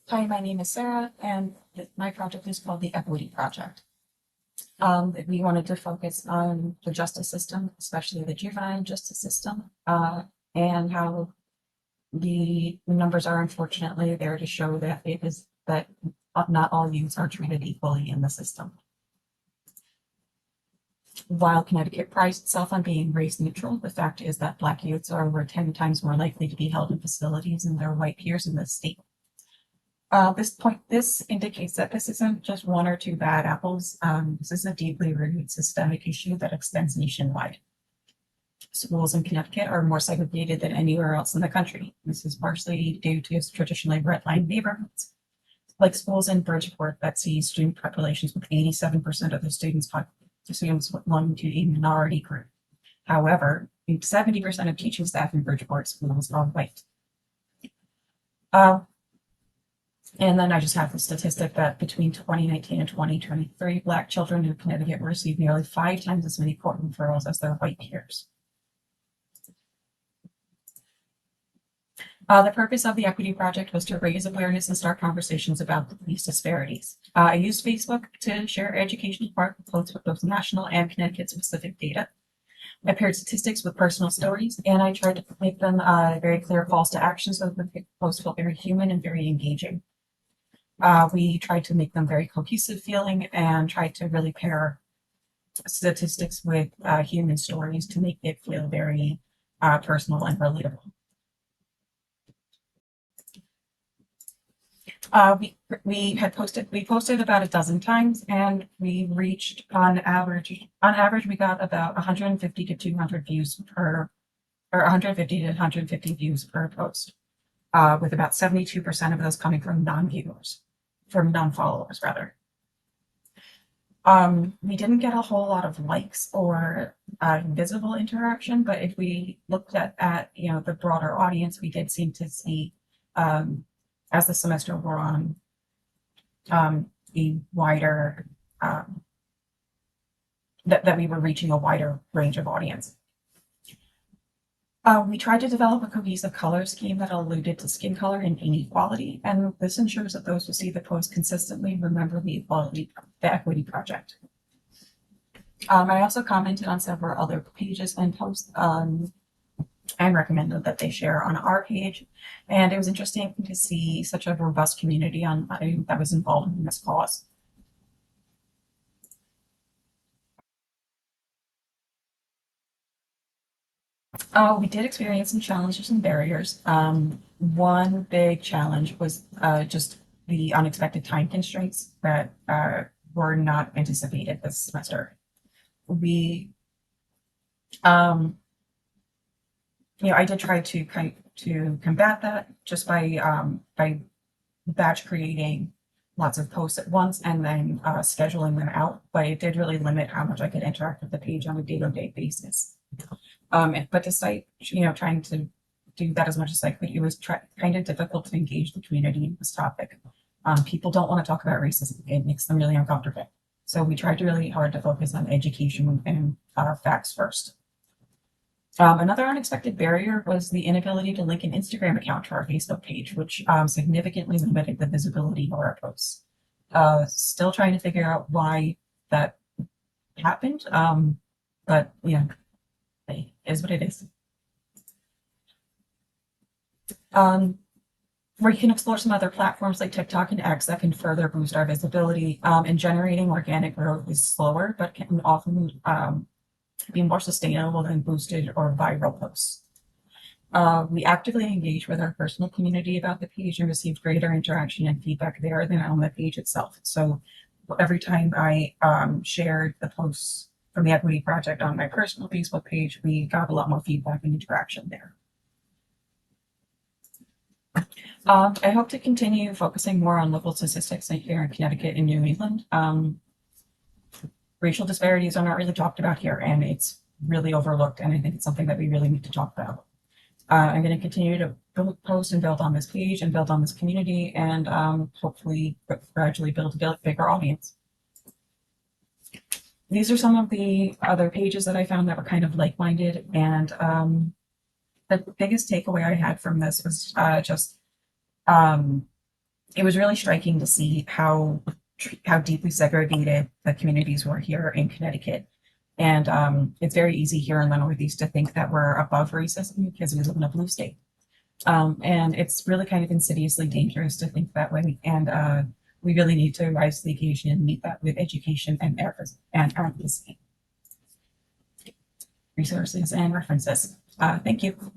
Hi, my name is Sarah, and my project is called the Equity Project. We wanted to focus on the justice system, especially the juvenile justice system, and how the numbers are unfortunately there to show that not all youths are treated equally in the system. While Connecticut prides itself on being race neutral, the fact is that Black youths are over 10 times more likely to be held in facilities than their white peers in the state. This indicates that this isn't just one or two bad apples. This is a deeply rooted systemic issue that extends nationwide. Schools in Connecticut are more segregated than anywhere else in the country. This is partially due to its traditionally redlined neighborhoods, like schools in Bridgeport that see student populations with 87% of the students belonging to a minority group. However, 70% of teaching staff in Bridgeport schools are white. And then I just have the statistic that between 2019 and 2023, Black children in Connecticut received nearly 5 times as many court referrals as their white peers. The purpose of the Equity Project was to raise awareness and start conversations about these disparities. I used Facebook to share educational quotes with both national and Connecticut specific data. I paired statistics with personal stories, and I tried to make them very clear calls to action so that the posts felt very human and very engaging. We tried to make them very cohesive feeling and tried to really pair statistics with human stories to make it feel very personal and relatable. We posted about a dozen times, and we reached on average we got about 150 to 200 views per, or 150 to 150 views per post, with about 72% of those coming from non-followers rather. We didn't get a whole lot of likes or visible interaction, but if we looked at the broader audience, we did seem to see as the semester wore on a wider that we were reaching a wider range of audience. We tried to develop a cohesive color scheme that alluded to skin color and inequality, and this ensures that those who see the post consistently remember the Equity Project. I also commented on several other pages and posts and recommended that they share on our page, and it was interesting to see such a robust community that was involved in this cause. We did experience some challenges and barriers. One big challenge was just the unexpected time constraints that were not anticipated this semester. We, I did try to combat that just by batch creating lots of posts at once and then scheduling them out, but it did really limit how much I could interact with the page on a day-to-day basis. But despite trying to do that as much as I could, it was kind of difficult to engage the community in this topic. People don't want to talk about racism; it makes them really uncomfortable. So we tried really hard to focus on education and facts first. Another unexpected barrier was the inability to link an Instagram account to our Facebook page, which significantly limited the visibility of our posts. Still trying to figure out why that happened, but it is what it is. Where you can explore some other platforms like TikTok and X that can further boost our visibility, and generating organic growth is slower, but can often be more sustainable than boosted or viral posts. We actively engage with our personal community about the page and received greater interaction and feedback there than on the page itself. So every time I shared the posts from the Equity Project on my personal Facebook page, we got a lot more feedback and interaction there. I hope to continue focusing more on local statistics here in Connecticut and New England. Racial disparities are not really talked about here, and it's really overlooked, and I think it's something that we really need to talk about. I'm going to continue to post and build on this page and build on this community, and hopefully gradually build a bigger audience. These are some of the other pages that I found that were kind of like-minded, and the biggest takeaway I had from this was just it was really striking to see how deeply segregated the communities were here in Connecticut. And it's very easy here in the Northeast to think that we're above racism because we live in a blue state. And it's really kind of insidiously dangerous to think that way. And we really need to rise to the occasion and meet that with education and advocacy, resources and references. Thank you.